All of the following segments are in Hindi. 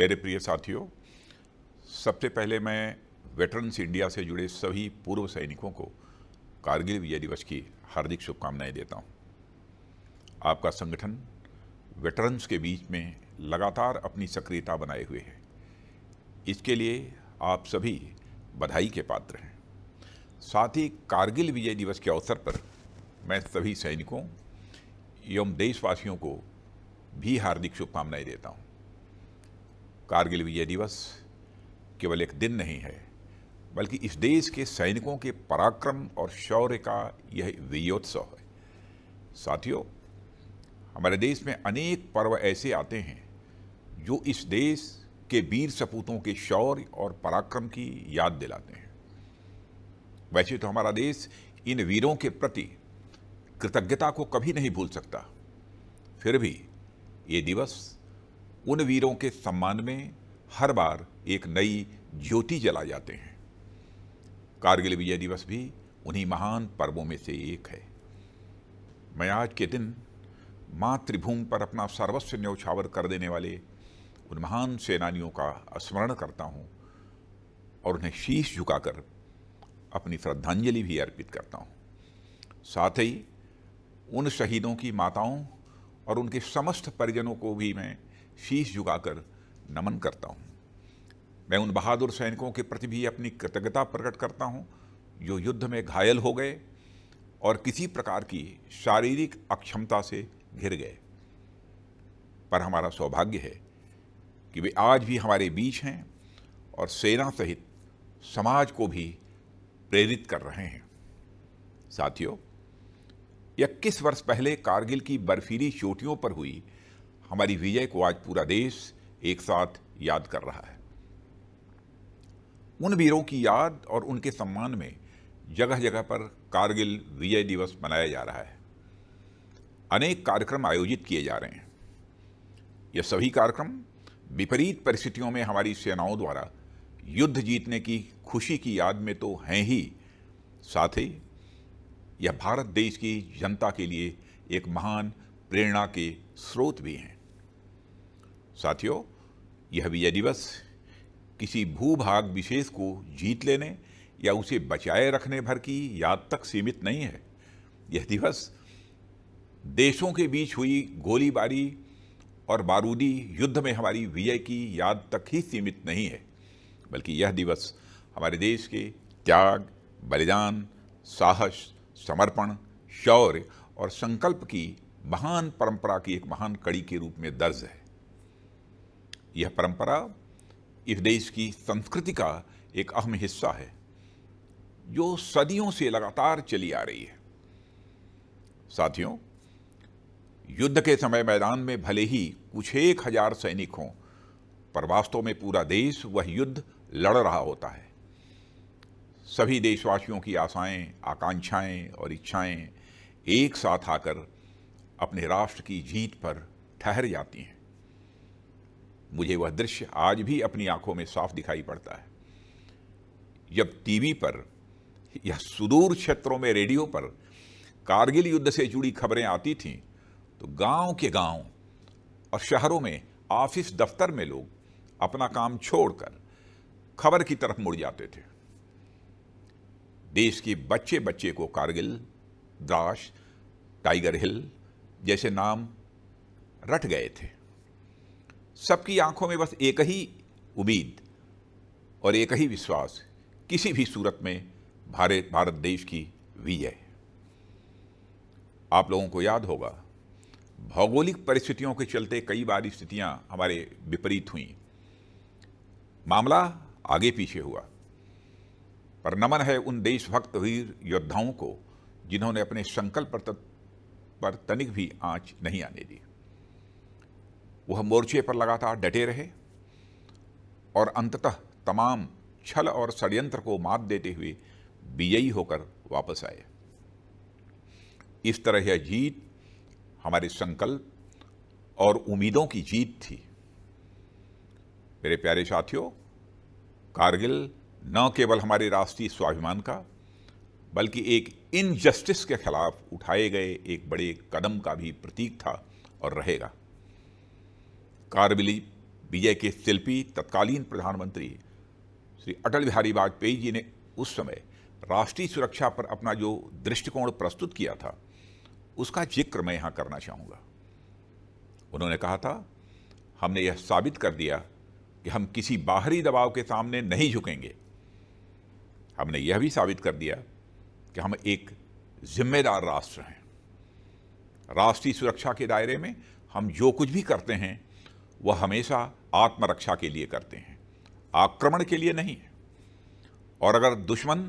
मेरे प्रिय साथियों, सबसे पहले मैं वेटरन्स इंडिया से जुड़े सभी पूर्व सैनिकों को कारगिल विजय दिवस की हार्दिक शुभकामनाएं देता हूं। आपका संगठन वेटरन्स के बीच में लगातार अपनी सक्रियता बनाए हुए है। इसके लिए आप सभी बधाई के पात्र हैं। साथ ही कारगिल विजय दिवस के अवसर पर मैं सभी सैनिकों एवं देशवासियों को भी हार्दिक शुभकामनाएं देता हूं। कारगिल विजय दिवस केवल एक दिन नहीं है, बल्कि इस देश के सैनिकों के पराक्रम और शौर्य का यह विजयोत्सव है। साथियों, हमारे देश में अनेक पर्व ऐसे आते हैं जो इस देश के वीर सपूतों के शौर्य और पराक्रम की याद दिलाते हैं। वैसे तो हमारा देश इन वीरों के प्रति कृतज्ञता को कभी नहीं भूल सकता, फिर भी ये दिवस उन वीरों के सम्मान में हर बार एक नई ज्योति जला जाते हैं। कारगिल विजय दिवस भी उन्हीं महान पर्वों में से एक है। मैं आज के दिन मातृभूमि पर अपना सर्वस्व न्यौछावर कर देने वाले उन महान सेनानियों का स्मरण करता हूं और उन्हें शीश झुकाकर अपनी श्रद्धांजलि भी अर्पित करता हूं। साथ ही उन शहीदों की माताओं और उनके समस्त परिजनों को भी मैं शीश झुकाकर नमन करता हूं। मैं उन बहादुर सैनिकों के प्रति भी अपनी कृतज्ञता प्रकट करता हूं जो युद्ध में घायल हो गए और किसी प्रकार की शारीरिक अक्षमता से घिर गए। पर हमारा सौभाग्य है कि वे आज भी हमारे बीच हैं और सेना सहित समाज को भी प्रेरित कर रहे हैं। साथियों, 21 वर्ष पहले कारगिल की बर्फीली चोटियों पर हुई हमारी विजय को आज पूरा देश एक साथ याद कर रहा है। उन वीरों की याद और उनके सम्मान में जगह जगह पर कारगिल विजय दिवस मनाया जा रहा है। अनेक कार्यक्रम आयोजित किए जा रहे हैं। ये सभी कार्यक्रम विपरीत परिस्थितियों में हमारी सेनाओं द्वारा युद्ध जीतने की खुशी की याद में तो हैं ही, साथ ही यह भारत देश की जनता के लिए एक महान प्रेरणा के स्रोत भी हैं। साथियों, यह विजय दिवस किसी भूभाग विशेष को जीत लेने या उसे बचाए रखने भर की याद तक सीमित नहीं है। यह दिवस देशों के बीच हुई गोलीबारी और बारूदी युद्ध में हमारी विजय की याद तक ही सीमित नहीं है, बल्कि यह दिवस हमारे देश के त्याग, बलिदान, साहस, समर्पण, शौर्य और संकल्प की महान परंपरा की एक महान कड़ी के रूप में दर्ज है। यह परंपरा इस देश की संस्कृति का एक अहम हिस्सा है जो सदियों से लगातार चली आ रही है। साथियों, युद्ध के समय मैदान में भले ही कुछ 1000 सैनिक हों, पर वास्तव में पूरा देश वह युद्ध लड़ रहा होता है। सभी देशवासियों की आशाएं, आकांक्षाएं और इच्छाएं एक साथ आकर अपने राष्ट्र की जीत पर ठहर जाती हैं। मुझे वह दृश्य आज भी अपनी आंखों में साफ दिखाई पड़ता है। जब टीवी पर या सुदूर क्षेत्रों में रेडियो पर कारगिल युद्ध से जुड़ी खबरें आती थीं, तो गांव के गांव और शहरों में ऑफिस दफ्तर में लोग अपना काम छोड़कर खबर की तरफ मुड़ जाते थे। देश के बच्चे बच्चे को कारगिल, द्रास, टाइगर हिल जैसे नाम रट गए थे। सबकी आंखों में बस एक ही उम्मीद और एक ही विश्वास, किसी भी सूरत में भारत देश की विजय। आप लोगों को याद होगा, भौगोलिक परिस्थितियों के चलते कई बार स्थितियां हमारे विपरीत हुई, मामला आगे पीछे हुआ, पर नमन है उन देशभक्त वीर योद्धाओं को जिन्होंने अपने संकल्प पर तनिक भी आंच नहीं आने दी। वह मोर्चे पर लगातार डटे रहे और अंततः तमाम छल और षड्यंत्र को मात देते हुए विजयी होकर वापस आए। इस तरह यह जीत हमारे संकल्प और उम्मीदों की जीत थी। मेरे प्यारे साथियों, कारगिल न केवल हमारे राष्ट्रीय स्वाभिमान का, बल्कि एक इनजस्टिस के खिलाफ उठाए गए एक बड़े कदम का भी प्रतीक था और रहेगा। कारगिल विजय के शिल्पी तत्कालीन प्रधानमंत्री श्री अटल बिहारी वाजपेयी जी ने उस समय राष्ट्रीय सुरक्षा पर अपना जो दृष्टिकोण प्रस्तुत किया था, उसका जिक्र मैं यहां करना चाहूंगा। उन्होंने कहा था, हमने यह साबित कर दिया कि हम किसी बाहरी दबाव के सामने नहीं झुकेंगे। हमने यह भी साबित कर दिया कि हम एक जिम्मेदार राष्ट्र हैं। राष्ट्रीय सुरक्षा के दायरे में हम जो कुछ भी करते हैं वह हमेशा आत्मरक्षा के लिए करते हैं, आक्रमण के लिए नहीं है। और अगर दुश्मन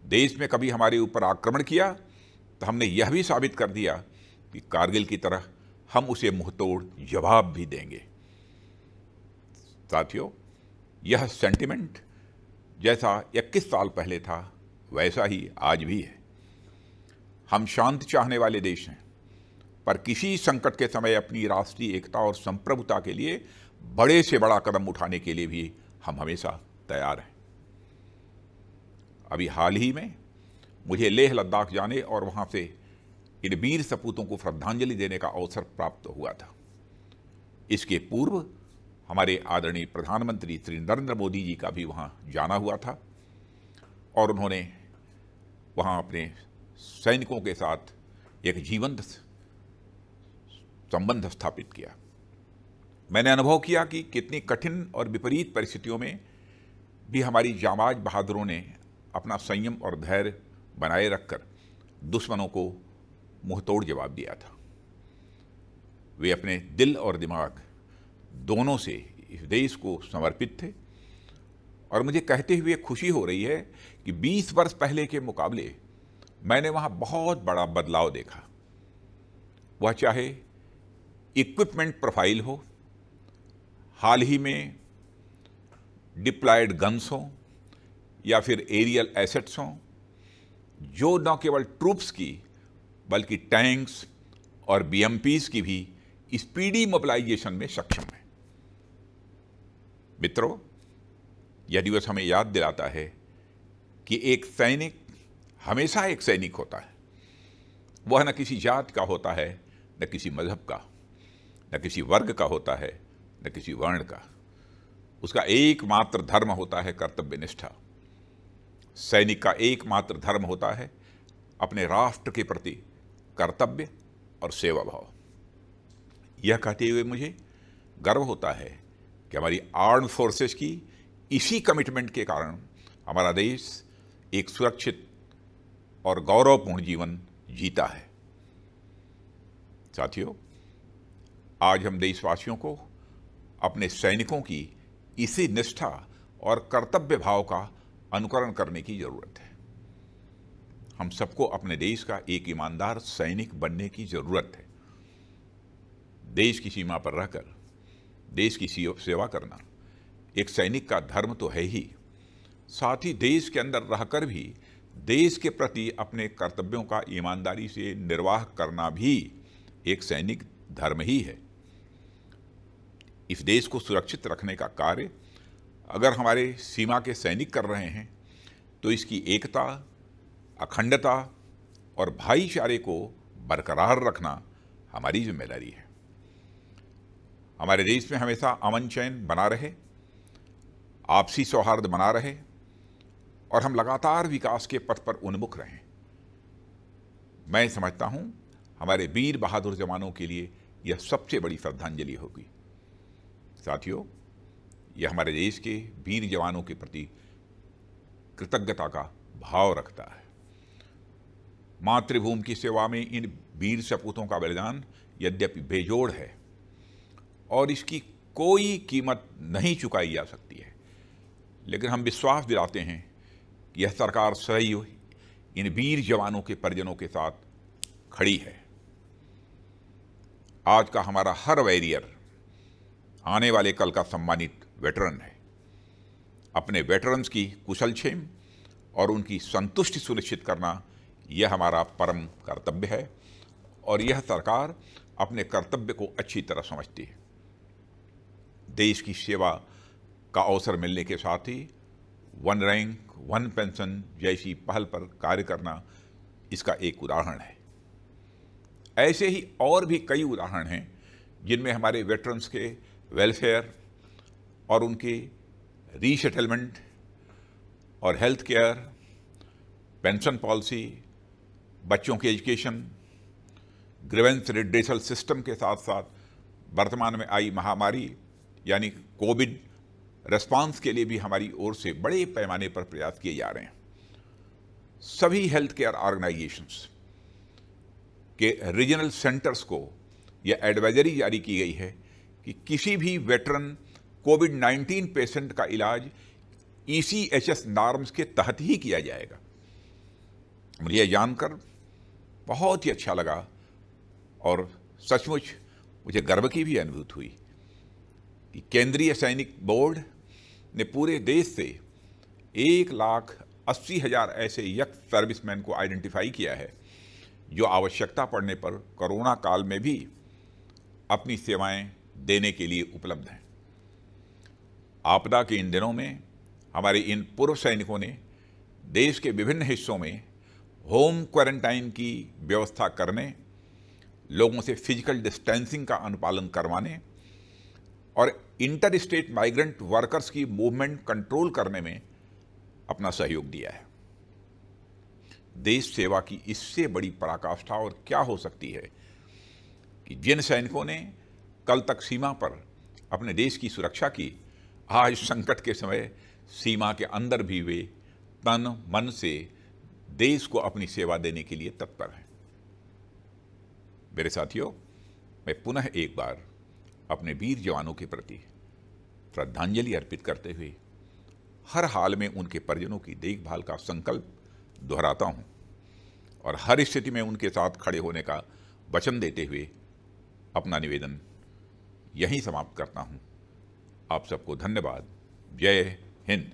देश में कभी हमारे ऊपर आक्रमण किया तो हमने यह भी साबित कर दिया कि कारगिल की तरह हम उसे मुंहतोड़ जवाब भी देंगे। साथियों, यह सेंटिमेंट जैसा 21 साल पहले था वैसा ही आज भी है। हम शांति चाहने वाले देश हैं, पर किसी संकट के समय अपनी राष्ट्रीय एकता और संप्रभुता के लिए बड़े से बड़ा कदम उठाने के लिए भी हम हमेशा तैयार हैं। अभी हाल ही में मुझे लेह लद्दाख जाने और वहां से इन वीर सपूतों को श्रद्धांजलि देने का अवसर प्राप्त हुआ था। इसके पूर्व हमारे आदरणीय प्रधानमंत्री श्री नरेंद्र मोदी जी का भी वहां जाना हुआ था और उन्होंने वहां अपने सैनिकों के साथ एक जीवंत संबंध स्थापित किया। मैंने अनुभव किया कि कितनी कठिन और विपरीत परिस्थितियों में भी हमारी जांबाज बहादुरों ने अपना संयम और धैर्य बनाए रखकर दुश्मनों को मुंहतोड़ जवाब दिया था। वे अपने दिल और दिमाग दोनों से इस देश को समर्पित थे और मुझे कहते हुए खुशी हो रही है कि 20 वर्ष पहले के मुकाबले मैंने वहां बहुत बड़ा बदलाव देखा। वह चाहे इक्विपमेंट प्रोफाइल हो, हाल ही में डिप्लॉयड गन्स हों या फिर एरियल एसेट्स हों, जो न केवल ट्रूप्स की बल्कि टैंक्स और बीएमपीज की भी स्पीडी मोबिलाइजेशन में सक्षम है। मित्रों, यह दिवस हमें याद दिलाता है कि एक सैनिक हमेशा एक सैनिक होता है। वह न किसी जात का होता है, न किसी मजहब का, न किसी वर्ग का होता है, न किसी वर्ण का। उसका एकमात्र धर्म होता है कर्तव्य निष्ठा। सैनिक का एकमात्र धर्म होता है अपने राष्ट्र के प्रति कर्तव्य और सेवा भाव। यह कहते हुए मुझे गर्व होता है कि हमारी आर्म्ड फोर्सेस की इसी कमिटमेंट के कारण हमारा देश एक सुरक्षित और गौरवपूर्ण जीवन जीता है। साथियों, आज हम देशवासियों को अपने सैनिकों की इसी निष्ठा और कर्तव्य भाव का अनुकरण करने की जरूरत है। हम सबको अपने देश का एक ईमानदार सैनिक बनने की जरूरत है। देश की सीमा पर रहकर देश की सेवा करना एक सैनिक का धर्म तो है ही, साथ ही देश के अंदर रहकर भी देश के प्रति अपने कर्तव्यों का ईमानदारी से निर्वाह करना भी एक सैनिक धर्म ही है। इस देश को सुरक्षित रखने का कार्य अगर हमारे सीमा के सैनिक कर रहे हैं तो इसकी एकता, अखंडता और भाईचारे को बरकरार रखना हमारी जिम्मेदारी है। हमारे देश में हमेशा अमन चैन बना रहे, आपसी सौहार्द बना रहे और हम लगातार विकास के पथ पर उन्मुख रहें। मैं समझता हूं हमारे वीर बहादुर जवानों के लिए यह सबसे बड़ी श्रद्धांजलि होगी। साथियों, यह हमारे देश के वीर जवानों के प्रति कृतज्ञता का भाव रखता है। मातृभूमि की सेवा में इन वीर सपूतों का बलिदान यद्यपि बेजोड़ है और इसकी कोई कीमत नहीं चुकाई जा सकती है, लेकिन हम विश्वास दिलाते हैं कि यह सरकार सदैव इन वीर जवानों के परिजनों के साथ खड़ी है। आज का हमारा हर वॉरियर आने वाले कल का सम्मानित वेटरन है। अपने वेटरन्स की कुशलक्षेम और उनकी संतुष्टि सुनिश्चित करना यह हमारा परम कर्तव्य है और यह सरकार अपने कर्तव्य को अच्छी तरह समझती है। देश की सेवा का अवसर मिलने के साथ ही वन रैंक वन पेंशन जैसी पहल पर कार्य करना इसका एक उदाहरण है। ऐसे ही और भी कई उदाहरण हैं जिनमें हमारे वेटरन्स के वेलफेयर और उनके रीसेटलमेंट और हेल्थ केयर, पेंशन पॉलिसी, बच्चों की एजुकेशन, ग्रीवेंस रिड्रेसल सिस्टम के साथ साथ वर्तमान में आई महामारी यानी कोविड रेस्पॉन्स के लिए भी हमारी ओर से बड़े पैमाने पर प्रयास किए जा रहे हैं। सभी हेल्थ केयर ऑर्गेनाइजेशंस के रीजनल सेंटर्स को यह एडवाइजरी जारी की गई है कि किसी भी वेटरन कोविड-19 पेशेंट का इलाज ECHS नॉर्म्स के तहत ही किया जाएगा। मुझे यह जानकर बहुत ही अच्छा लगा और सचमुच मुझे गर्व की भी अनुभूति हुई कि केंद्रीय सैनिक बोर्ड ने पूरे देश से 1,80,000 ऐसे यंग सर्विसमैन को आइडेंटिफाई किया है जो आवश्यकता पड़ने पर कोरोना काल में भी अपनी सेवाएं देने के लिए उपलब्ध हैं। आपदा के इन दिनों में हमारे इन पूर्व सैनिकों ने देश के विभिन्न हिस्सों में होम क्वारंटाइन की व्यवस्था करने, लोगों से फिजिकल डिस्टेंसिंग का अनुपालन करवाने और इंटर स्टेट माइग्रेंट वर्कर्स की मूवमेंट कंट्रोल करने में अपना सहयोग दिया है। देश सेवा की इससे बड़ी पराकाष्ठा और क्या हो सकती है कि जिन सैनिकों ने कल तक सीमा पर अपने देश की सुरक्षा की, आज संकट के समय सीमा के अंदर भी वे तन मन से देश को अपनी सेवा देने के लिए तत्पर हैं। मेरे साथियों, मैं पुनः एक बार अपने वीर जवानों के प्रति श्रद्धांजलि अर्पित करते हुए हर हाल में उनके परिजनों की देखभाल का संकल्प दोहराता हूं और हर स्थिति में उनके साथ खड़े होने का वचन देते हुए अपना निवेदन यहीं समाप्त करता हूं। आप सबको धन्यवाद। जय हिंद।